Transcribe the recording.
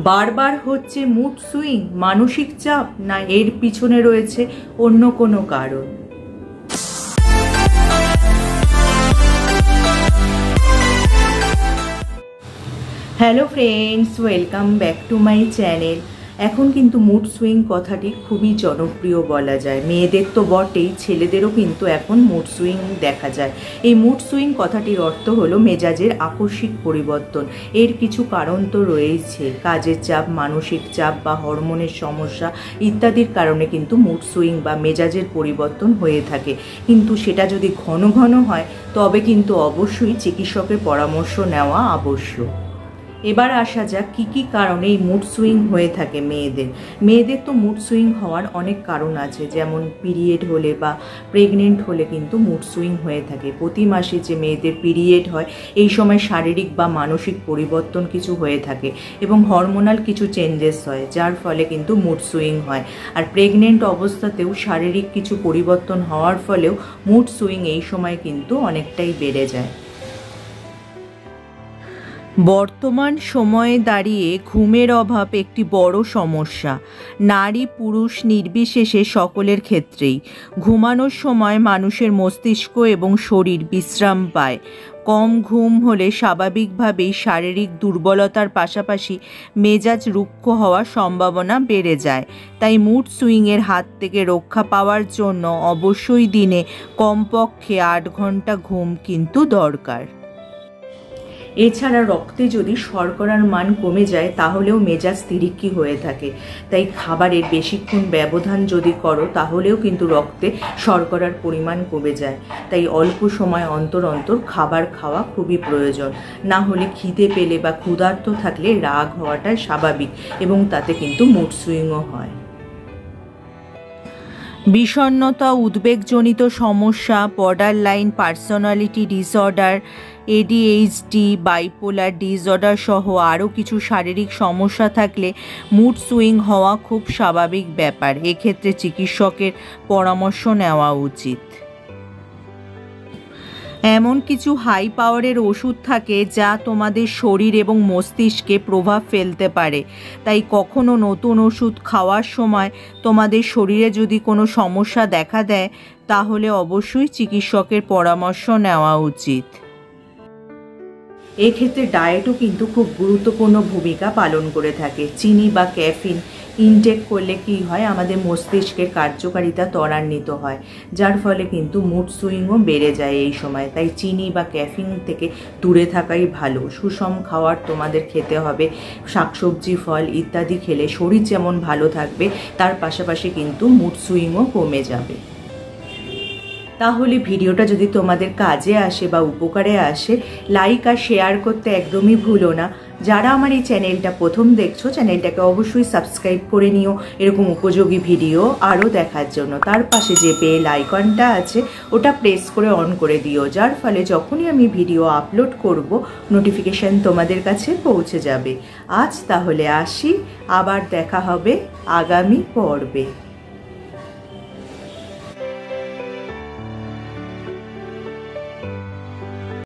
বারবার হচ্ছে mood swing, মানসিক চাপ, না এর পিছনে রয়েছে অন্য কোনো কারণ? Hello friends, welcome back to my channel. এখন কিন্তু মুড সুইং কথাটি খুবই জনপ্রিয় বলা যায়। মেয়েদের তো বটেই, ছেলেদেরও কিন্তু এখন মুড সুইং দেখা যায়। এই মুড সুইং কথাটির অর্থ হলো মেজাজের আকস্মিক পরিবর্তন। এর কিছু কারণ তো রয়েছে, কাজের চাপ, মানসিক চাপ বা হরমোনের সমস্যা ইত্যাদির কারণে কিন্তু মুড সুইং বা মেজাজের পরিবর্তন হয়ে থাকে। কিন্তু সেটা যদি ঘন ঘন হয় তবে কিন্তু অবশ্যই চিকিৎসকের পরামর্শ নেওয়া আবশ্যক। এবার আসা যাক কী কী কারণে এই মুড সুইং হয়ে থাকে মেয়েদের তো মুড সুইং হওয়ার অনেক কারণ আছে, যেমন পিরিয়ড হলে বা প্রেগনেন্ট হলে কিন্তু মুড সুইং হয়ে থাকে। প্রতি মাসে যে মেয়েদের পিরিয়ড হয় এই সময় শারীরিক বা মানসিক পরিবর্তন কিছু হয়ে থাকে এবং হরমোনাল কিছু চেঞ্জেস হয়, যার ফলে কিন্তু মুড সুইং হয়। আর প্রেগনেন্ট অবস্থাতেও শারীরিক কিছু পরিবর্তন হওয়ার ফলেও মুড সুইং এই সময় কিন্তু অনেকটাই বেড়ে যায়। বর্তমান সময়ে দাঁড়িয়ে ঘুমের অভাব একটি বড় সমস্যা। নারী পুরুষ নির্বিশেষে সকলের ক্ষেত্রেই ঘুমানোর সময় মানুষের মস্তিষ্ক এবং শরীর বিশ্রাম পায়। কম ঘুম হলে স্বাভাবিকভাবেই শারীরিক দুর্বলতার পাশাপাশি মেজাজ রুক্ষ হওয়ার সম্ভাবনা বেড়ে যায়। তাই মুড সুইংয়ের হাত থেকে রক্ষা পাওয়ার জন্য অবশ্যই দিনে কমপক্ষে 8 ঘন্টা ঘুম কিন্তু দরকার। এছাড়া রক্তে যদি শর্করার মান কমে যায় তাহলেও মেজাজ তিরিক্ষি হয়ে থাকে। তাই খাবারের বেশিক্ষণ ব্যবধান যদি করো তাহলেও কিন্তু রক্তে শর্করার পরিমাণ কমে যায়। তাই অল্প সময় অন্তর অন্তর খাবার খাওয়া খুবই প্রয়োজন। না হলে খিদে পেলে বা ক্ষুধার্ত থাকলে রাগ হওয়াটাই স্বাভাবিক এবং তাতে কিন্তু মুড সুইংও হয়। বিষণ্ণতা, উদ্বেগজনিত সমস্যা, borderline personality disorder, ADHD, bipolar disorder সহ আরও কিছু শারীরিক সমস্যা থাকলে মুড সুইং হওয়া খুব স্বাভাবিক ব্যাপার। এক্ষেত্রে চিকিৎসকের পরামর্শ নেওয়া উচিত। এমন কিছু হাই পাওয়ারের ওষুধ থাকে যা তোমাদের শরীর এবং মস্তিষ্কে প্রভাব ফেলতে পারে। তাই কখনো নতুন ওষুধ খাওয়ার সময় তোমাদের শরীরে যদি কোনো সমস্যা দেখা দেয় তাহলে অবশ্যই চিকিৎসকের পরামর্শ নেওয়া উচিত। এক্ষেত্রে ডায়েটও কিন্তু খুব গুরুত্বপূর্ণ ভূমিকা পালন করে থাকে। চিনি বা ক্যাফিন ইনটেক করলে কি হয়, আমাদের মস্তিষ্কের কার্যকারিতা ত্বরান্বিত হয়, যার ফলে কিন্তু মুড সুইংও বেড়ে যায় এই সময়। তাই চিনি বা ক্যাফিন থেকে দূরে থাকাই ভালো। সুষম খাবার তোমাদের খেতে হবে, শাকসবজি, ফল ইত্যাদি খেলে শরীর যেমন ভালো থাকবে তার পাশাপাশি কিন্তু মুড সুইংও কমে যাবে। তাহলে ভিডিওটা যদি তোমাদের কাজে আসে বা উপকারে আসে, লাইক আর শেয়ার করতে একদমই ভুলো না। যারা আমার এই চ্যানেলটা প্রথম দেখছো, চ্যানেলটাকে অবশ্যই সাবস্ক্রাইব করে নিও এরকম উপযোগী ভিডিও আরও দেখার জন্য। তার পাশে যে বেল আইকনটা আছে ওটা প্রেস করে অন করে দিও, যার ফলে যখনই আমি ভিডিও আপলোড করব নোটিফিকেশান তোমাদের কাছে পৌঁছে যাবে। আজ তাহলে আসি, আবার দেখা হবে আগামী পর্বে।